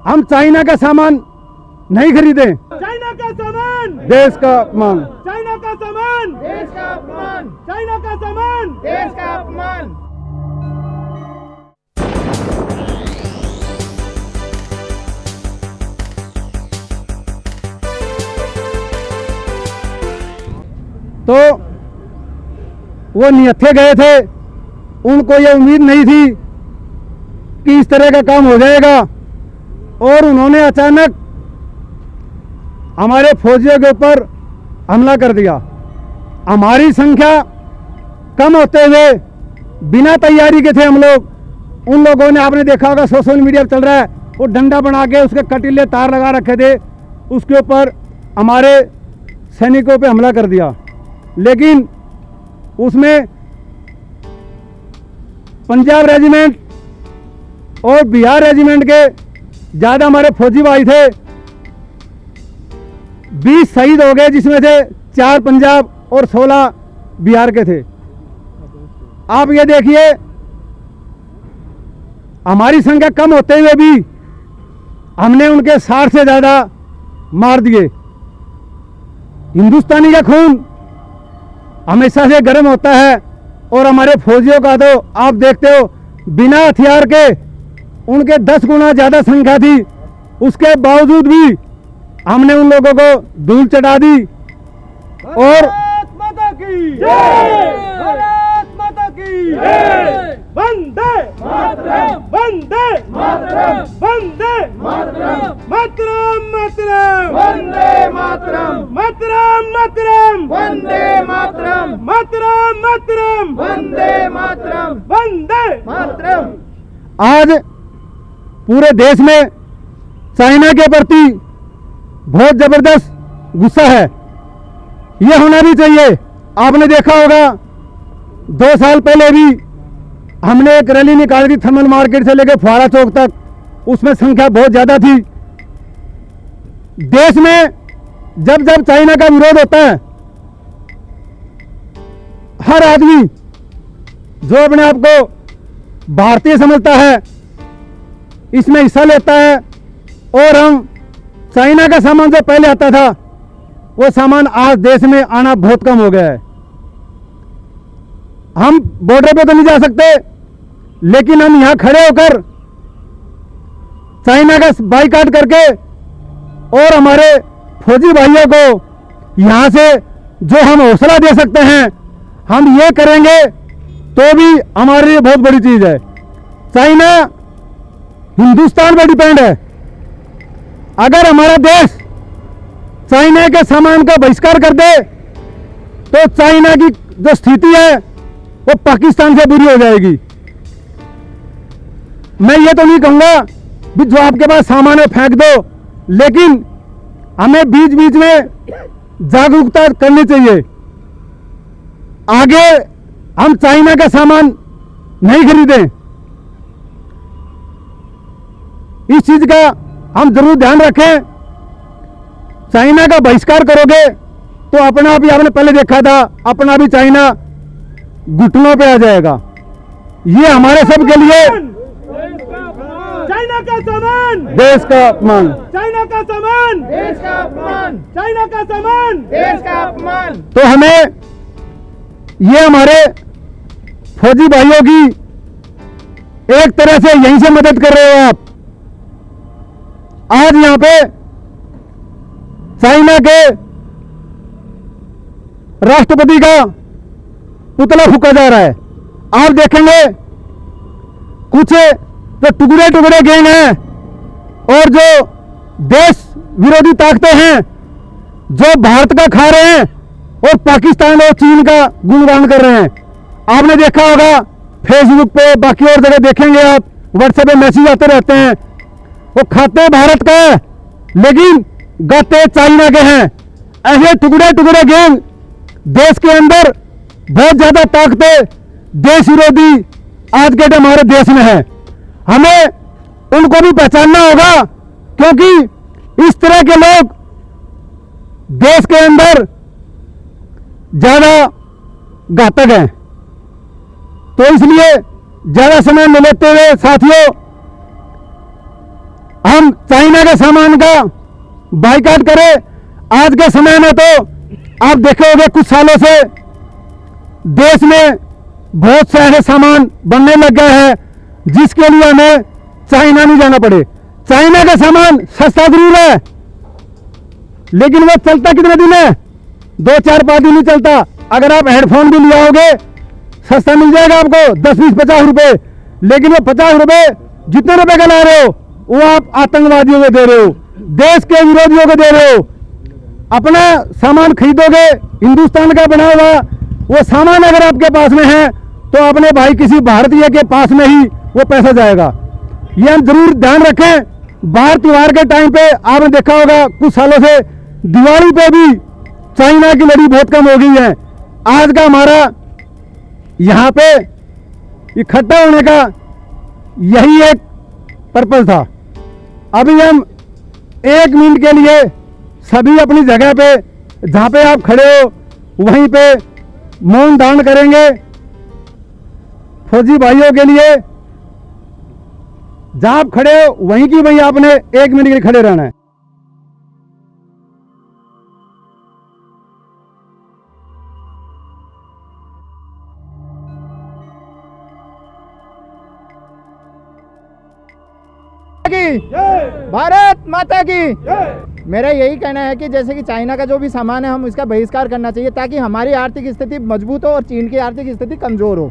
हम चाइना का सामान नहीं खरीदें। चाइना का सामान देश का अपमान, चाइना का सामान देश का अपमान, चाइना का सामान देश का अपमान। तो वो निहत्थे गए थे, उनको ये उम्मीद नहीं थी कि इस तरह का काम हो जाएगा, और उन्होंने अचानक हमारे फौजियों के ऊपर हमला कर दिया। हमारी संख्या कम होते हुए बिना तैयारी के थे हम लोग। उन लोगों ने, आपने देखा होगा सोशल मीडिया पर चल रहा है, वो डंडा बना के उसके कटीले तार लगा रखे थे, उसके ऊपर हमारे सैनिकों पे हमला कर दिया। लेकिन उसमें पंजाब रेजिमेंट और बिहार रेजिमेंट के ज़्यादा हमारे फौजी भाई थे। 20 शहीद हो गए, जिसमें से 4 पंजाब और 16 बिहार के थे। आप ये देखिए, हमारी संख्या कम होते हुए भी हमने उनके 60 से ज़्यादा मार दिए। हिंदुस्तानी का खून हमेशा से गर्म होता है, और हमारे फौजियों का तो आप देखते हो, बिना हथियार के उनके 10 गुना ज़्यादा संख्या थी, उसके बावजूद भी हमने उन लोगों को धूल चढ़ा दी। और भारत माता की जय, भारत माता की जय। वंदे मातरम, वंदे मातरम, वंदे मातरम, मातरम मातरम, वंदे मातरम, मातरम मातरम, वंदे मातरम, मातरम मातरम, वंदे मातरम, वंदे मातरम। आज पूरे देश में चाइना के प्रति बहुत जबरदस्त गुस्सा है। ये होना भी चाहिए। आपने देखा होगा 2 साल पहले भी हमने एक रैली निकाली थी, थर्मल मार्केट से लेकर फुहारा चौक तक, उसमें संख्या बहुत ज़्यादा थी। देश में जब जब चाइना का विरोध होता है, हर आदमी जो अपने आप को भारतीय समझता है इसमें हिस्सा लेता है। और हम चाइना का सामान जो पहले आता था, वो सामान आज देश में आना बहुत कम हो गया है। हम बॉर्डर पे तो नहीं जा सकते, लेकिन हम यहां खड़े होकर चाइना का बाइकाट करके और हमारे फौजी भाइयों को यहां से जो हम हौसला दे सकते हैं, हम ये करेंगे तो भी हमारे लिए बहुत बड़ी चीज है। चाइना हिंदुस्तान पर डिपेंड है। अगर हमारा देश चाइना के सामान का बहिष्कार कर दे, तो चाइना की जो स्थिति है वो पाकिस्तान से बुरी हो जाएगी। मैं ये तो नहीं कहूंगा कि जो आपके पास सामान है फेंक दो, लेकिन हमें बीच बीच में जागरूकता करनी चाहिए। आगे हम चाइना का सामान नहीं खरीदें, इस चीज का हम जरूर ध्यान रखें। चाइना का बहिष्कार करोगे तो अपना आप ही, आपने पहले देखा था, अपना भी चाइना घुटनों पे आ जाएगा। ये हमारे सब के लिए चाइना का सामान, देश का अपमान, चाइना का सामान, देश का अपमान, चाइना का सामान, देश का अपमान। तो हमें ये हमारे फौजी भाइयों की एक तरह से यहीं से मदद कर रहे हो आप। आज यहां पे चाइना के राष्ट्रपति का पुतला फूका जा रहा है। आप देखेंगे कुछ जो टुकड़े टुकड़े गैंग हैं और जो देश विरोधी ताकतें हैं, जो भारत का खा रहे हैं और पाकिस्तान और चीन का गुणगान कर रहे हैं। आपने देखा होगा फेसबुक पे, बाकी और जगह देखेंगे आप, व्हाट्सएप पे मैसेज आते रहते हैं, वो खाते भारत का है लेकिन गाते चाइना के हैं। ऐसे टुकड़े टुकड़े गैंग देश के अंदर बहुत ज्यादा ताकतें देश विरोधी आज के टाइम हमारे देश में है। हमें उनको भी पहचानना होगा, क्योंकि इस तरह के लोग देश के अंदर ज्यादा घातक हैं। तो इसलिए ज्यादा समय न लेते हुए साथियों, हम चाइना के सामान का बाइकाट करें। आज के समय में तो आप देखे होंगे कुछ सालों से देश में बहुत से ऐसे सामान बनने लग गए हैं जिसके लिए हमें चाइना नहीं जाना पड़े। चाइना का सामान सस्ता जरूर है, लेकिन वो चलता कितने दिन है? 2-4-5 दिन ही चलता। अगर आप हेडफोन भी ले आओगे सस्ता मिल जाएगा आपको 10-20-50 रुपए, लेकिन वो 50 रुपए जितने रुपए का ला रहे हो वो आप आतंकवादियों को दे रहे हो, देश के विरोधियों को दे रहे हो। अपना सामान खरीदोगे हिंदुस्तान का बना हुआ, वो सामान अगर आपके पास में है तो अपने भाई किसी भारतीय के पास में ही वो पैसा जाएगा। ये हम जरूर ध्यान रखें। बाहर त्योहार के टाइम पे आपने देखा होगा कुछ सालों से दिवाली पे भी चाइना की लड़ी बहुत कम हो गई है। आज का हमारा यहाँ पे इकट्ठा होने का यही एक पर्पस था। अभी हम 1 मिनट के लिए सभी अपनी जगह पे जहाँ पे आप खड़े हो वहीं पे मौन दान करेंगे फौजी भाइयों के लिए। जहाँ आप खड़े हो वहीं की वहीं आपने 1 मिनट के लिए खड़े रहना है। की जय भारत माता की। जय। मेरा यही कहना है कि जैसे कि चाइना का जो भी सामान है हम इसका बहिष्कार करना चाहिए ताकि हमारी आर्थिक स्थिति मजबूत हो और चीन की आर्थिक स्थिति कमज़ोर हो।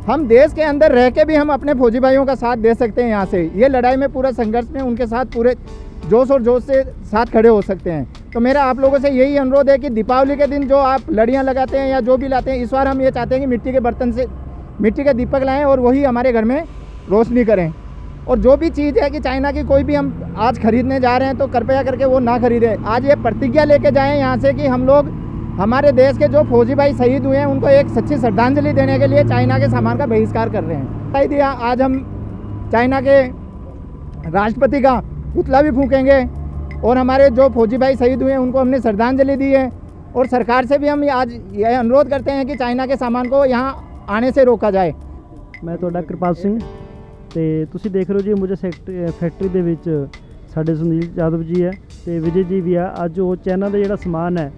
हम देश के अंदर रह के भी हम अपने फौजी भाइयों का साथ दे सकते हैं। यहाँ से ये लड़ाई में पूरा संघर्ष में उनके साथ पूरे जोश और जोश से साथ खड़े हो सकते हैं। तो मेरा आप लोगों से यही अनुरोध है कि दीपावली के दिन जो आप लड़ियाँ लगाते हैं या जो भी लाते हैं, इस बार हम ये चाहते हैं कि मिट्टी के बर्तन से मिट्टी के दीपक लाएँ और वही हमारे घर में रोशनी करें। और जो भी चीज़ है कि चाइना की कोई भी हम आज खरीदने जा रहे हैं तो कृपया करके वो ना खरीदें। आज ये प्रतिज्ञा लेके जाएं यहाँ से कि हम लोग हमारे देश के जो फौजी भाई शहीद हुए हैं उनको एक सच्ची श्रद्धांजलि देने के लिए चाइना के सामान का बहिष्कार कर रहे हैं। दिया आज हम चाइना के राष्ट्रपति का पुतला भी फूकेंगे और हमारे जो फौजी भाई शहीद हुए हैं उनको हमने श्रद्धांजलि दी है। और सरकार से भी हम आज यह अनुरोध करते हैं कि चाइना के सामान को यहाँ आने से रोका जाए। मैं ਤੁਹਾਡਾ ਕਿਰਪਾਲ ਸਿੰਘ ਤੇ ਤੁਸੀਂ ਦੇਖ ਰਹੇ ਹੋ ਜੀ ਮੁਝੇ ਫੈਕਟਰੀ ਦੇ ਵਿੱਚ ਸਾਡੇ ਸੁਨੀਲ ਯਾਦਵ ਜੀ ਹੈ ਤੇ ਵਿਜੇ ਜੀ ਵੀ ਆ। ਅੱਜ ਉਹ ਚਾਈਨਾ ਦਾ ਜਿਹੜਾ ਸਮਾਨ ਹੈ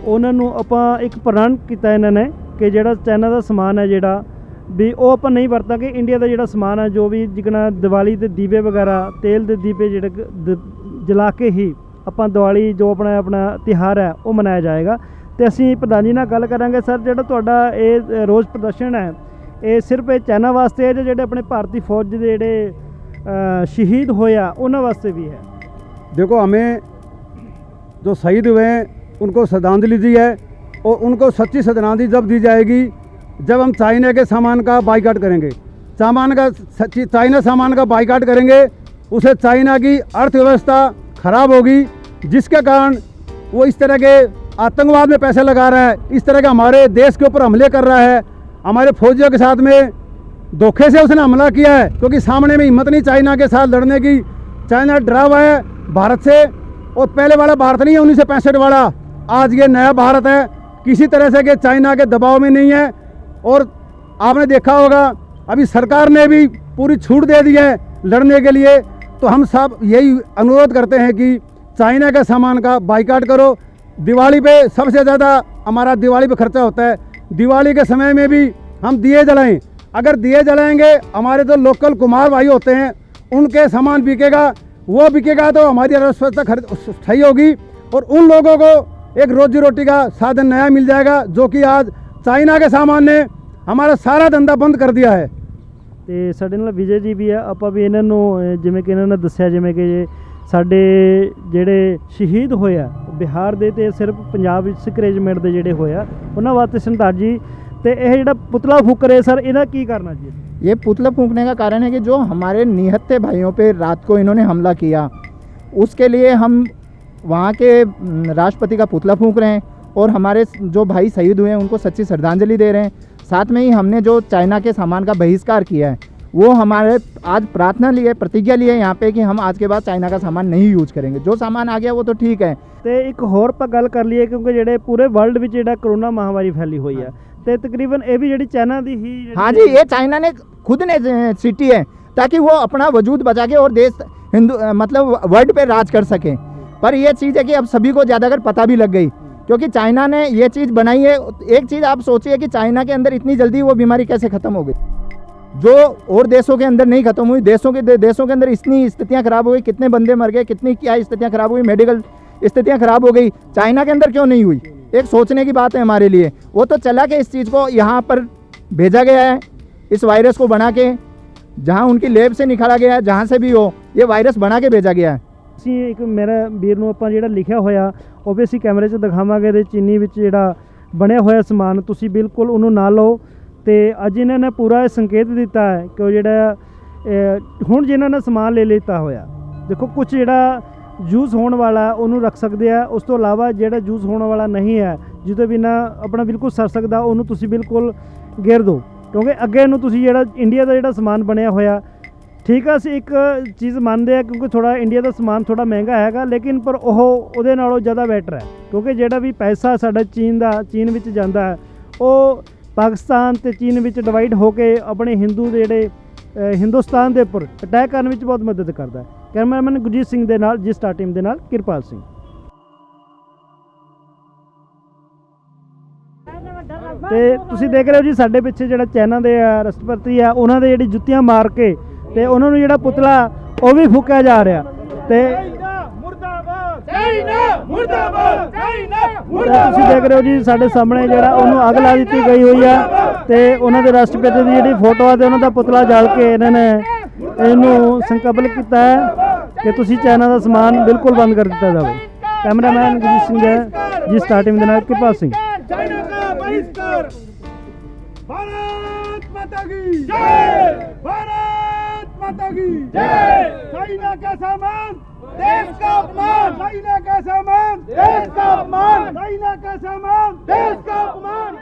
ਉਹਨਾਂ ਨੂੰ ਆਪਾਂ ਇੱਕ ਪ੍ਰਣ ਕੀਤਾ ਇਹਨਾਂ ਨੇ ਕਿ ਜਿਹੜਾ ਚਾਈਨਾ ਦਾ ਸਮਾਨ ਹੈ ਜਿਹੜਾ ਵੀ ਉਹ ਆਪਾਂ ਨਹੀਂ ਵਰਤਾਂਗੇ। ਇੰਡੀਆ ਦਾ ਜਿਹੜਾ ਸਮਾਨ ਹੈ ਜੋ ਵੀ ਜਿਕਣਾ ਦੀਵਾਲੀ ਦੇ ਦੀਵੇ ਵਗੈਰਾ ਤੇਲ ਦੇ ਦੀਵੇ ਜਿਹੜੇ ਜਲਾ ਕੇ ਹੀ ਆਪਾਂ ਦੀਵਾਲੀ ਜੋ ਆਪਣਾ ਤਿਉਹਾਰ ਹੈ ਉਹ ਮਨਾਇਆ ਜਾਏਗਾ। ਤੇ ਅਸੀਂ ਪ੍ਰਧਾਨ ਜੀ ਨਾਲ ਗੱਲ ਕਰਾਂਗੇ। ਸਰ ਜਿਹੜਾ ਤੁਹਾਡਾ ਇਹ ਰੋਜ਼ ਪ੍ਰਦਰਸ਼ਨ ਹੈ ਇਹ ਸਿਰਫ ਇਹ ਚਾਈਨਾ ਵਾਸਤੇ ਹੈ ਜਾਂ ਜਿਹੜੇ ਆਪਣੇ ਭਾਰਤੀ ਫੌਜ ਦੇ ਜਿਹੜੇ शहीद होया उन्होंने वास्ते भी है? देखो, हमें जो शहीद हुए हैं उनको श्रद्धांजलि दी है और उनको सच्ची श्रद्धांजलि जब दी जाएगी जब हम चाइना के सामान का बाइकाट करेंगे। चाइना सामान का बाइकाट करेंगे, उसे चाइना की अर्थव्यवस्था खराब होगी, जिसके कारण वो इस तरह के आतंकवाद में पैसे लगा रहा है, इस तरह के हमारे देश के ऊपर हमले कर रहा है। हमारे फौजियों के साथ में धोखे से उसने हमला किया है क्योंकि सामने में हिम्मत नहीं चाइना के साथ लड़ने की। चाइना डरा हुआ है भारत से, और पहले वाला भारत नहीं है 1965 वाला, आज ये नया भारत है। किसी तरह से कि चाइना के दबाव में नहीं है। और आपने देखा होगा अभी सरकार ने भी पूरी छूट दे दी है लड़ने के लिए। तो हम सब यही अनुरोध करते हैं कि चाइना के सामान का बाइकाट करो। दिवाली पे सबसे ज़्यादा हमारा दिवाली पे खर्चा होता है। दिवाली के समय में भी हम दिए जलाएं। अगर दिए जलाएंगे, हमारे जो लोकल कुम्हार भाई होते हैं उनके सामान बिकेगा, वो बिकेगा तो हमारी अर्थव्यवस्था सही होगी और उन लोगों को एक रोजी रोटी का साधन नया मिल जाएगा, जो कि आज चाइना के सामान ने हमारा सारा धंधा बंद कर दिया है। ਤੇ ਸਾਡੇ ਨਾਲ ਵਿਜੇ ਜੀ ਵੀ ਆ। ਆਪਾਂ ਵੀ ਇਹਨਾਂ ਨੂੰ ਜਿਵੇਂ ਕਿ ਇਹਨਾਂ ਨੇ ਦੱਸਿਆ, ਜਿਵੇਂ ਕਿ ਸਾਡੇ ਜਿਹੜੇ ਸ਼ਹੀਦ ਹੋਏ ਆ ਬਿਹਾਰ ਦੇ ਤੇ ਸਿਰਫ ਪੰਜਾਬ ਵਿੱਚ ਸਿੱਖ ਰੈਜੀਮੈਂਟ ਦੇ ਜਿਹੜੇ ਹੋਏ ਆ ਉਹਨਾਂ ਵਾਸਤੇ ਸਰਦਾਰ ਜੀ ਤੇ ਇਹ ਜਿਹੜਾ ਪੁਤਲਾ ਫੂਕ ਰਹੇ ਸਰ, ਇਹਦਾ ਕੀ ਕਰਨਾ ਜੀ? ये पुतला फूंकने का कारण है कि जो हमारे निहत्थे भाइयों पे रात को इन्होंने हमला किया, उसके लिए हम वहाँ के राष्ट्रपति का पुतला फूंक रहे हैं और हमारे जो भाई शहीद हुए हैं उनको सच्ची श्रद्धांजलि दे रहे हैं। साथ में ही हमने जो चाइना के सामान का बहिष्कार किया है वो हमारे आज प्रार्थना ली है, प्रतिज्ञा ली है यहाँ पे कि हम आज के बाद चाइना का सामान नहीं यूज करेंगे। जो सामान आ गया वो तो ठीक है। ਤੇ ਇੱਕ ਹੋਰ ਆਪਾਂ ਗੱਲ ਕਰ ਲਈਏ ਕਿਉਂਕਿ ਜਿਹੜੇ ਪੂਰੇ ਵਰਲਡ ਵਿੱਚ ਜਿਹੜਾ ਕਰੋਨਾ ਮਹਾਮਾਰੀ ਫੈਲੀ ਹੋਈ ਆ ਤੇ तकरीबन ਇਹ ਵੀ ਜਿਹੜੀ चाइना ਦੀ ही हाँ जी, ये चाइना ने खुद ने सीटी है ताकि वो अपना वजूद बचा के और देश मतलब वर्ल्ड पे राज कर सकें। पर ये चीज़ है कि अब सभी को ज़्यादातर पता भी लग गई, क्योंकि चाइना ने ये चीज़ बनाई है। एक चीज़ आप सोचिए कि चाइना के अंदर इतनी जल्दी वो बीमारी कैसे ख़त्म हो गई, जो और देशों के अंदर नहीं ख़त्म हुई। देशों के अंदर इतनी स्थितियाँ ख़राब हो गई, कितने बंदे मर गए, कितनी क्या स्थितियाँ ख़राब हो गई, मेडिकल स्थितियाँ ख़राब हो गई। चाइना के अंदर क्यों नहीं हुई, एक सोचने की बात है हमारे लिए। वो तो चला के इस चीज़ को यहाँ पर भेजा गया है, इस वायरस को बना के, जहाँ उनकी लेब से निकाला गया है, जहाँ से भी हो, ये वायरस बना के भेजा गया है। ਅਸੀਂ ਇੱਕ ਮੇਰਾ ਵੀਰ ਨੂੰ ਆਪਾਂ ਜਿਹੜਾ ਲਿਖਿਆ ਹੋਇਆ ਉਹ ਵੀ ਅਸੀਂ ਕੈਮਰੇ 'ਚ ਦਿਖਾਵਾਂਗੇ। ਇਹਦੇ ਚੀਨੀ ਵਿੱਚ ਜਿਹੜਾ ਬਣਿਆ ਹੋਇਆ ਸਮਾਨ ਤੁਸੀਂ ਬਿਲਕੁਲ ਉਹਨੂੰ ਨਾ ਲਓ। ਤੇ ਅੱਜ ਇਹਨਾਂ ਨੇ ਪੂਰਾ ਇਹ ਸੰਕੇਤ ਦਿੱਤਾ ਹੈ ਕਿ ਉਹ ਜਿਹੜਾ ਹੁਣ ਜਿਨ੍ਹਾਂ ਨੇ ਸਮਾਨ ਲੈ ਲਿੱਤਾ ਹੋਇਆ, ਦੇਖੋ ਕੁਝ ਜਿਹੜਾ ਯੂਜ਼ ਹੋਣ ਵਾਲਾ ਉਹਨੂੰ ਰੱਖ ਸਕਦੇ ਆ, ਉਸ ਤੋਂ ਇਲਾਵਾ ਜਿਹੜਾ ਯੂਜ਼ ਹੋਣ ਵਾਲਾ ਨਹੀਂ ਹੈ, ਜਿਹਦੇ ਬਿਨਾਂ ਆਪਣਾ ਬਿਲਕੁਲ ਸਰ ਸਕਦਾ, ਉਹਨੂੰ ਤੁਸੀਂ ਬਿਲਕੁਲ ਗੇਰ ਦਿਓ। ਕਿਉਂਕਿ ਅੱਗੇ ਨੂੰ ਤੁਸੀਂ ਜਿਹੜਾ ਇੰਡੀਆ ਦਾ ਜਿਹੜਾ ਸਮਾਨ ਬਣਿਆ ਹੋਇਆ, ਠੀਕ ਆ ਅਸੀਂ ਇੱਕ ਚੀਜ਼ ਮੰਨਦੇ ਆ ਕਿਉਂਕਿ ਥੋੜ੍ਹਾ ਇੰਡੀਆ ਦਾ ਸਮਾਨ ਥੋੜ੍ਹਾ ਮਹਿੰਗਾ ਹੈਗਾ, ਲੇਕਿਨ ਪਰ ਉਹਦੇ ਨਾਲੋਂ ਜ਼ਿਆਦਾ ਬੈਟਰ ਹੈ। ਕਿਉਂਕਿ ਜਿਹੜਾ ਵੀ ਪੈਸਾ ਸਾਡਾ ਚੀਨ ਵਿੱਚ ਜਾਂਦਾ ਹੈ, ਉਹ ਪਾਕਿਸਤਾਨ ਅਤੇ ਚੀਨ ਵਿੱਚ ਡਿਵਾਈਡ ਹੋ ਕੇ ਆਪਣੇ ਹਿੰਦੂ ਦੇ ਜਿਹੜੇ ਹਿੰਦੁਸਤਾਨ ਦੇ ਉੱਪਰ ਅਟੈਕ ਕਰਨ ਵਿੱਚ ਬਹੁਤ ਮਦਦ ਕਰਦਾ ਹੈ। ਕੈਮਰਾਮੈਨ ਗੁਰਜੀਤ ਸਿੰਘ ਦੇ ਨਾਲ, ਜੀ ਸਟਾਰ ਟੀਮ ਦੇ ਨਾਲ ਕਿਰਪਾਲ ਸਿੰਘ। ਤੇ ਤੁਸੀਂ ਦੇਖ ਰਹੇ ਹੋ ਜੀ ਸਾਡੇ ਪਿੱਛੇ ਜਿਹੜਾ ਚਾਈਨਾ ਦੇ ਰਾਸ਼ਟਰਪਤੀ ਆ, ਉਹਨਾਂ ਦੇ ਜਿਹੜੀ ਜੁੱਤੀਆਂ ਮਾਰ ਕੇ ਤੇ ਉਹਨਾਂ ਨੂੰ ਜਿਹੜਾ ਪੁਤਲਾ ਉਹ ਵੀ ਫੂਕਿਆ ਜਾ ਰਿਹਾ। ਤੇ ਤੁਸੀਂ ਦੇਖ ਰਹੇ ਹੋ ਜੀ ਸਾਡੇ ਸਾਹਮਣੇ ਜਿਹੜਾ ਉਹਨੂੰ ਅੱਗ ਲਾ ਦਿੱਤੀ ਗਈ ਹੋਈ ਆ, ਤੇ ਉਹਨਾਂ ਦੇ ਰਾਸ਼ਟਰਪਤੀ ਦੀ ਜਿਹੜੀ ਫੋਟੋ ਆ ਤੇ ਉਹਨਾਂ ਦਾ ਪੁਤਲਾ ਜਲ ਕੇ ਇਹਨਾਂ ਨੇ ਇਹਨੂੰ ਸੰਕਲਪ ਕੀਤਾ ਹੈ ਕਿ ਤੁਸੀਂ ਚਾਈਨਾ ਦਾ ਸਮਾਨ ਬਿਲਕੁਲ ਬੰਦ ਕਰ ਦਿੱਤਾ ਜਾਵੇ। ਕੈਮਰਾਮੈਨ ਗੁਰਜੀਤ ਸਿੰਘ ਹੈ, ਜੀ ਸਟਾਰ ਟੀਮ ਦੇ ਨਾਲ ਕਿਰਪਾਲ ਸਿੰਘ। भारत माता की जय, भारत माता की जय। चाइना का सामान देश का अपमान, चाइना का सामान देश का अपमान, चाइना का सामान देश का अपमान।